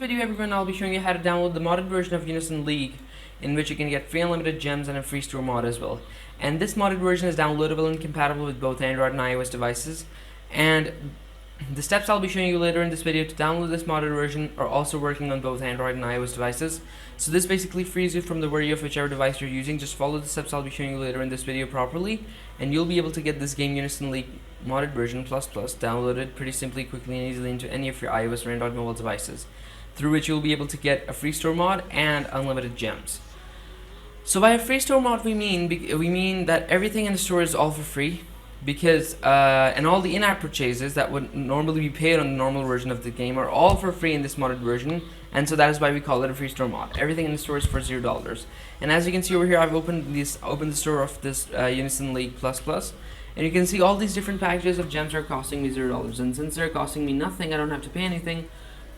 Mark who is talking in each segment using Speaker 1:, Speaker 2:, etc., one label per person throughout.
Speaker 1: video, everyone, I'll be showing you how to download the modded version of Unison League, in which you can get free unlimited gems and a free store mod as well. And this modded version is downloadable and compatible with both Android and iOS devices. And the steps I'll be showing you later in this video to download this modded version are also working on both Android and iOS devices. So this basically frees you from the worry of whichever device you're using. Just follow the steps I'll be showing you later in this video properly, and you'll be able to get this game Unison League modded version plus downloaded pretty simply, quickly, and easily into any of your iOS or Android mobile devices, through which you'll be able to get a free store mod and unlimited gems. So by a free store mod, we mean that everything in the store is all for free, because and all the in-app purchases that would normally be paid on the normal version of the game are all for free in this modded version, and so that is why we call it a free store mod. Everything in the store is for $0, and as you can see over here, I've opened the store of this Unison League plus, and you can see all these different packages of gems are costing me $0, and since they're costing me nothing, I don't have to pay anything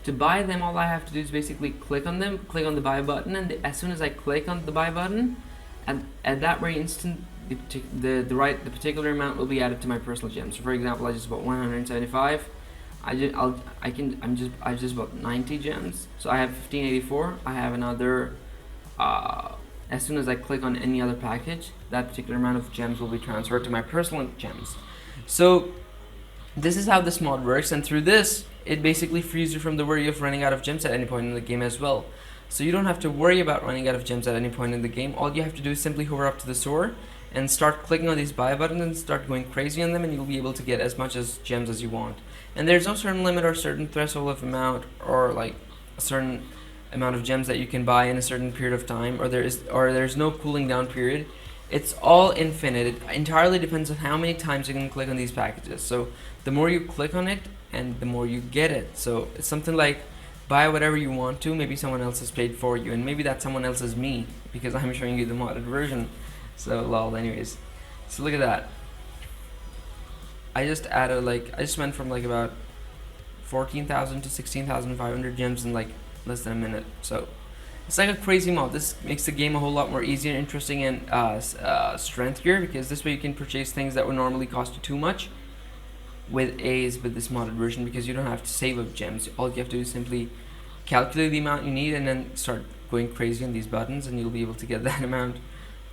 Speaker 1: to buy them. All I have to do is basically click on them, click on the buy button, and as soon as I click on the buy button, at that very instant, the particular amount will be added to my personal gems. So for example, I just bought 175. I just bought 90 gems, so I have 1584. I have another. As soon as I click on any other package, that particular amount of gems will be transferred to my personal gems. So this is how this mod works, and through this, it basically frees you from the worry of running out of gems at any point in the game as well. So you don't have to worry about running out of gems at any point in the game. All you have to do is simply hover up to the store and start clicking on these buy buttons and start going crazy on them, and you'll be able to get as much as gems as you want. And there's no certain limit or certain threshold of amount, or like a certain amount of gems that you can buy in a certain period of time, or there's no cooling down period. It's all infinite. It entirely depends on how many times you can click on these packages. So the more you click on it, and the more you get it. So it's something like buy whatever you want to. Maybe someone else has paid for you, and maybe that someone else is me, because I'm showing you the modded version. So lol. Anyways, so look at that. I just went from like about 14,000 to 16,500 gems in like less than a minute. So it's like a crazy mod. This makes the game a whole lot more easier, interesting, and strengthier, because this way you can purchase things that would normally cost you too much with this modded version, because you don't have to save up gems. All you have to do is simply calculate the amount you need and then start going crazy on these buttons, and you'll be able to get that amount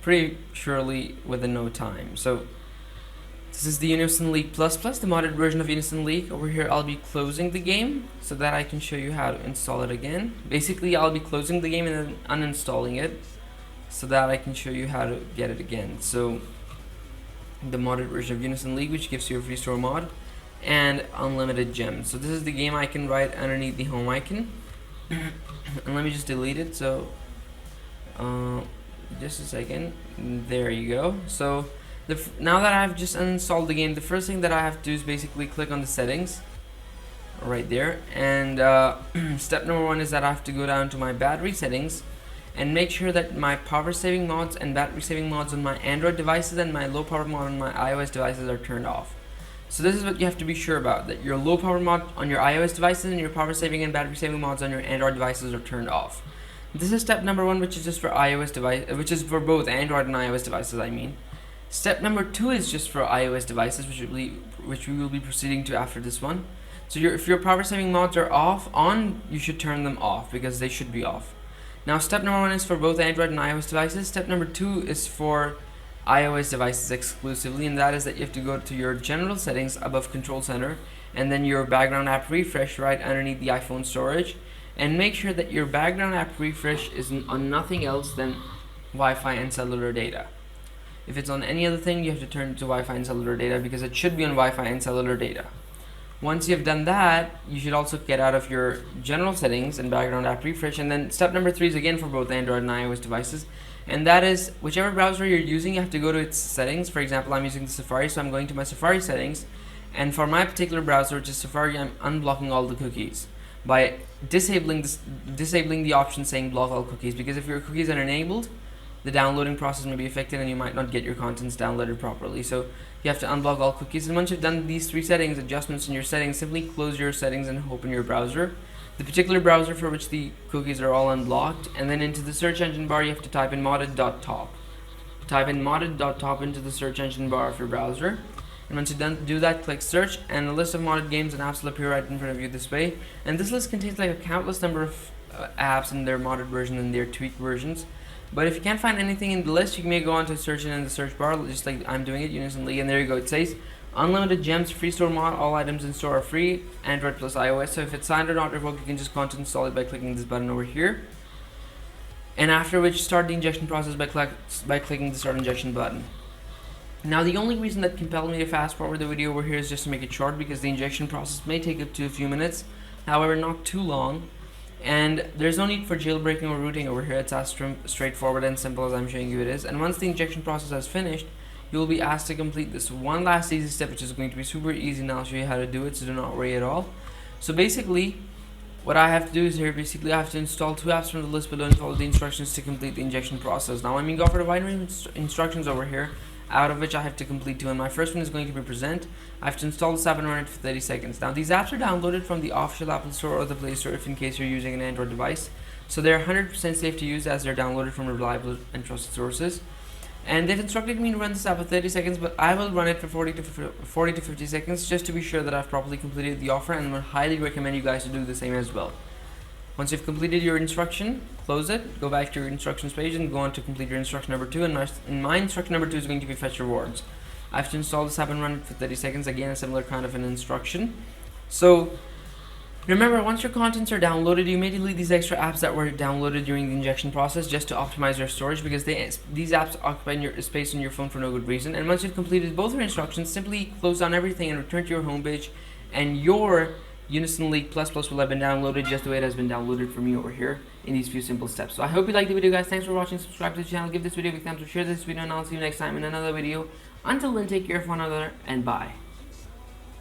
Speaker 1: pretty surely within no time. So this is the Unison League plus, the modded version of Unison League. Over here I'll be closing the game so that I can show you how to install it again. Basically, I'll be closing the game and then uninstalling it so that I can show you how to get it again. So the modded version of Unison League, which gives you a free store mod and unlimited gems. So this is the game icon right underneath the home icon. And let me just delete it. So just a second. There you go. So now that I've just uninstalled the game, the first thing that I have to do is basically click on the settings right there, and step number one is that I have to go down to my battery settings and make sure that my power saving mods and battery saving mods on my Android devices and my low power mod on my iOS devices are turned off. So this is what you have to be sure about, that your low power mod on your iOS devices and your power saving and battery saving mods on your Android devices are turned off. This is step number one, which is just for iOS device, which is for both Android and iOS devices, I mean. Step number two is just for iOS devices, which we will be proceeding to after this one. So if your power saving mods are on, you should turn them off, because they should be off. Now step number one is for both Android and iOS devices. Step number two is for iOS devices exclusively, and that is that you have to go to your general settings above Control Center, and then your background app refresh right underneath the iPhone storage, and make sure that your background app refresh is on nothing else than Wi-Fi and cellular data. If it's on any other thing, you have to turn it to Wi-Fi and cellular data, because it should be on Wi-Fi and cellular data. Once you've done that, you should also get out of your general settings and background app refresh. And then step number three is again for both Android and iOS devices, and that is whichever browser you're using, you have to go to its settings. For example, I'm using the Safari, so I'm going to my Safari settings, and for my particular browser, which is Safari, I'm unblocking all the cookies by disabling the option saying block all cookies, because if your cookies are enabled, the downloading process may be affected and you might not get your contents downloaded properly. So you have to unblock all cookies, and once you've done these three settings, adjustments in your settings, simply close your settings and open your browser, the particular browser for which the cookies are all unblocked, and then into the search engine bar you have to type in modded.top. Type in modded.top into the search engine bar of your browser, And once you do that, click search, and a list of modded games and apps will appear right in front of you this way. And this list contains like a countless number of apps in their modded version and their tweaked versions. But if you can't find anything in the list, you may go on to search it in the search bar, just like I'm doing it, Unison League, and there you go. It says unlimited gems, free store mod, all items in store are free, Android plus iOS. So if it's signed or not revoked, you can just go on to install it by clicking this button over here. And after which, start the injection process by clicking the start injection button. Now the only reason that compelled me to fast forward the video over here is just to make it short, because the injection process may take up to a few minutes, however not too long. And there's no need for jailbreaking or rooting over here. It's as straightforward and simple as I'm showing you it is. And once the injection process has finished, you will be asked to complete this one last easy step, which is going to be super easy, and I'll show you how to do it, so do not worry at all. So basically, what I have to do is here, I have to install 2 apps from the list below and follow the instructions to complete the injection process. Now I'm being offered a wide range of instructions over here, out of which I have to complete 2, and my first one is going to be present. I have to install this app and run it for 30 seconds. Now these apps are downloaded from the official Apple Store or the Play Store if in case you're using an Android device. So they're 100% safe to use as they're downloaded from reliable and trusted sources. And they've instructed me to run this app for 30 seconds, but I will run it for 40 to 50 seconds just to be sure that I've properly completed the offer, and would highly recommend you guys to do the same as well. Once you've completed your instruction, close it, go back to your instructions page and go on to complete your instruction number 2, and my instruction number 2 is going to be fetch rewards. I have to install this app and run it for 30 seconds, again a similar kind of an instruction. So remember, once your contents are downloaded, you may delete these extra apps that were downloaded during the injection process just to optimize your storage, because these apps occupy your space on your phone for no good reason. And once you've completed both your instructions, simply close down everything and return to your home page, and your Unison League Plus will have been downloaded just the way it has been downloaded for me over here in these few simple steps. So I hope you liked the video, guys. Thanks for watching. Subscribe to the channel, give this video a big thumbs up, share this video, and I'll see you next time in another video. Until then, take care of one another, and bye.